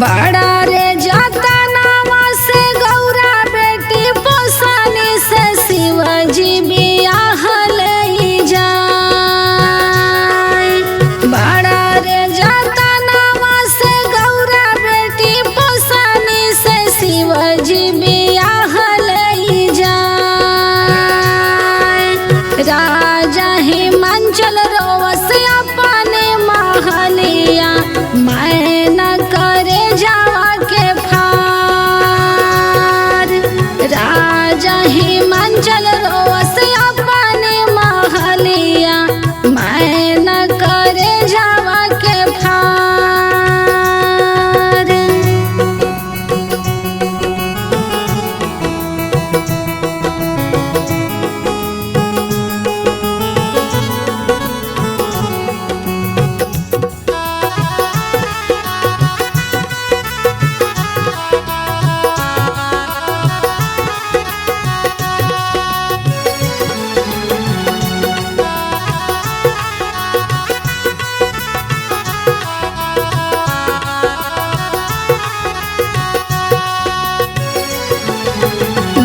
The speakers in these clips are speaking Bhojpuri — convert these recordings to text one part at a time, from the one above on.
बड़ा रे जाता नामा से गौरा बेटी पोसानी से शिवजी बियाह ले जाए। बड़ा रे जाता नामा से गौरा बेटी पोसानी से शिवजी बियाह ले जाए। राजा हिमांचल रोवस अपने महलिया मैं न करे जावा के फार। राजा हिमांचल रोवस अपने महलिया मैं न करे जावा के फार।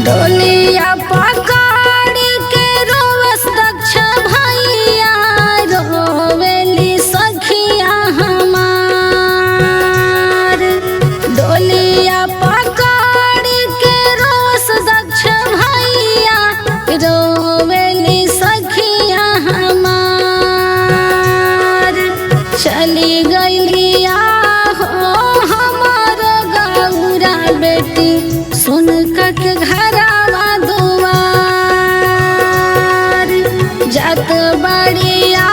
डोलिया पकड़ के रोवस दक्ष भैया रोवेली सखिया हमार। डोलिया पकड़ के रोवस दक्ष भैया रोवेली सखिया हमार। चली गईलिया हो हमार गौरा बेटी सुन के घरवा दुआर। जात बड़िया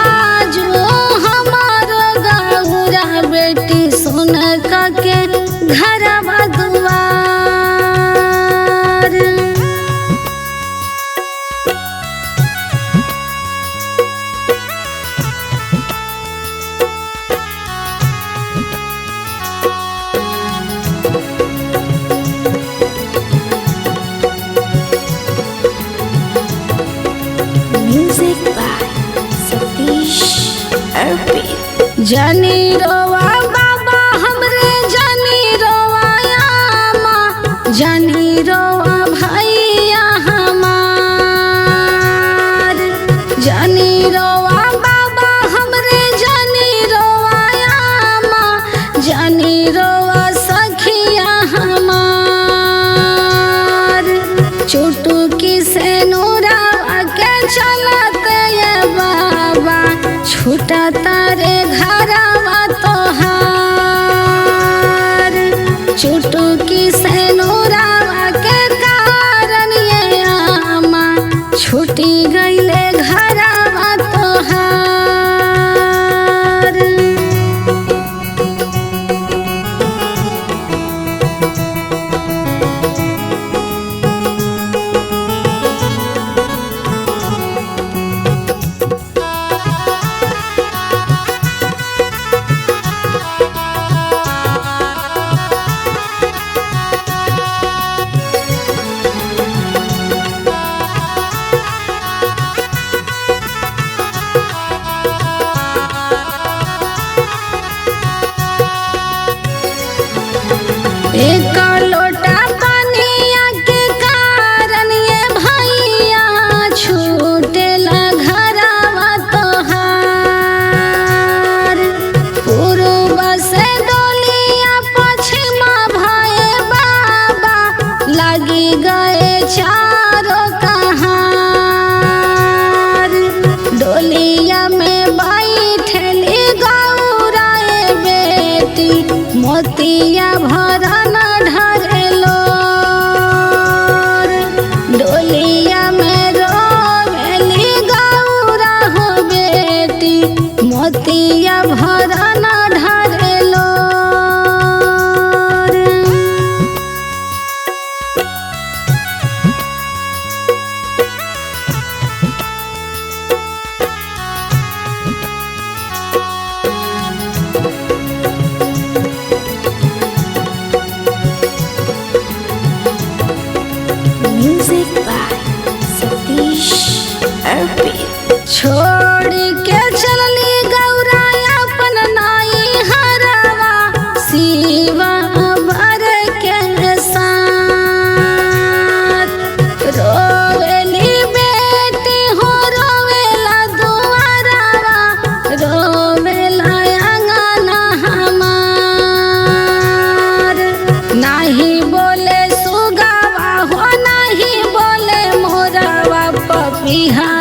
जो हमार गौरा बेटी सुन के घरवा दुआर। Music by Satish Arpit. जानी रोवा बाबा हमरे जानी रोवा आमा जानी रोवा भैया हमार। जानी रोवा बाबा हमरे जानी रोवा आमा जानी रोवा सखिया हमार। चुटकी से नूरावा के चलते ये बाबा छूटा तारे घरवा तोहार। चुटकी से नूरावा के कारण ये आमा छूटी गईले घरवा तोहार। एक लोटा पानिया के कारण ये भैया छूटेला घरवा तोहार। पूर्व से डोलिया पश्चिमा भये बाबा लगी गए चारों कहार। डोलिया में बैठली गौरा बेटी मोतिया भरा न ढरेलो। डोलिया में रोवेली गौरा हो बेटी मोतिया भरा न ढरेलो। Music by Satish Arpit. छोड़ के चलली गौरा अपन नाई हरवा शिवा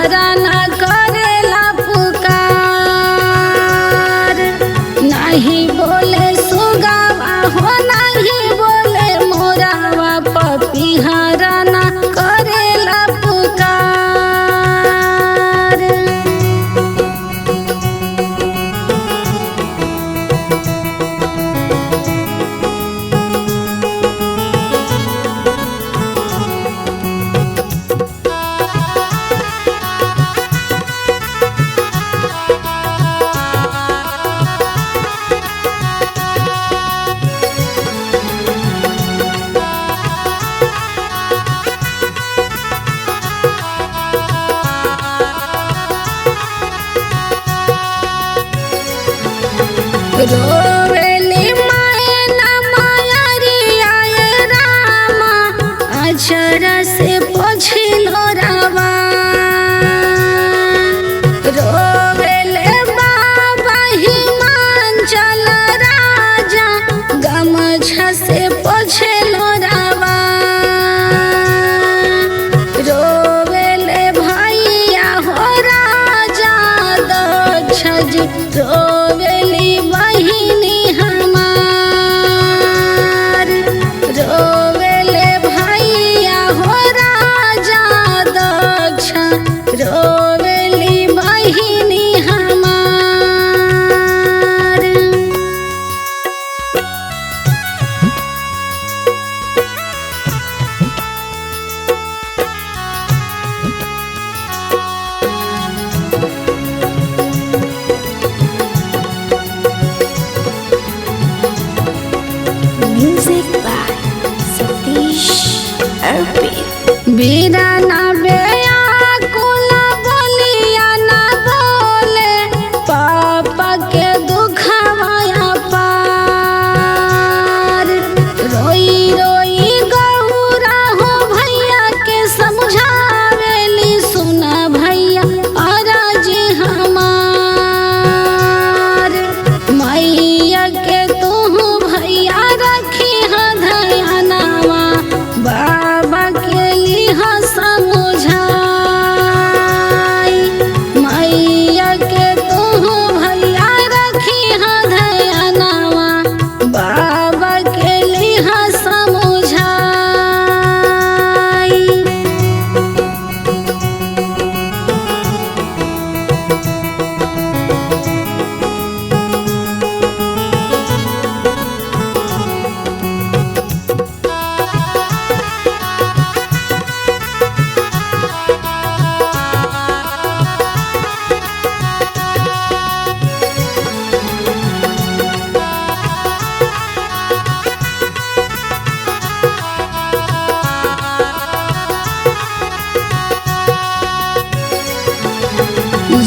पिहरा ना करेला पुकार। नहीं बोले सुगावा हो नहीं बोले मोरावा, पिहरा ना करेला पुकार। रोवेली मैना मायरिया ये रामा, अक्षरा से पोछिलो रावा। रोवेले बाबा हिमांचल राजा, गमछा से पोछिलो रावा। रोवेले भैया हो राजा दक्ष जी, रोवेली बहिनी हमार। रोवेले भैया हो राजा दक्ष, रोवेली बहिनी हमार। Music by Satish Arpit. बीरा ना बेयाकुल बोलिया ना बोले, पापा के दुखवाया पार। रोई रोई गौरा हो भैया के समझावेली, सुना भैया अराजी हमार। मैया के तू भैया रखी ध्यानवा, बाबा के लिहा समझाई। मैया के तू भैया रखी ध्यानवा, बाबा के लिहा समझाई।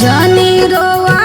जानी रोवा